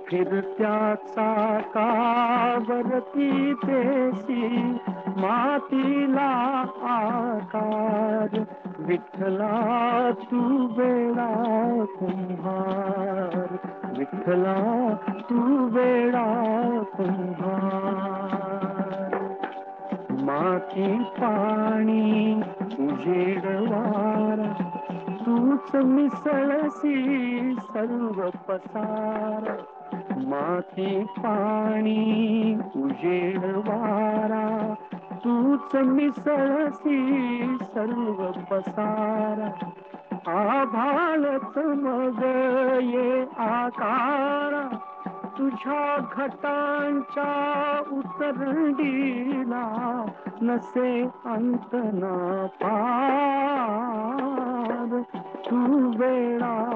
फिरत्या चाकावरती देशी मातीला आकार, विठ्ठला तू वेडा कुंभार, विठ्ठला तू वेडा कुंभार. माती पाणी उजेड वारा, तूच मिसळसी सर्व पसारा. माती पाणी उजेड वारा, तूच मिसळसी सर्व पसारा. आभाळच मग ये आकारा, तुझ्या घटांच्या उतरंडीला नसे अंत ना पार. तू वेडा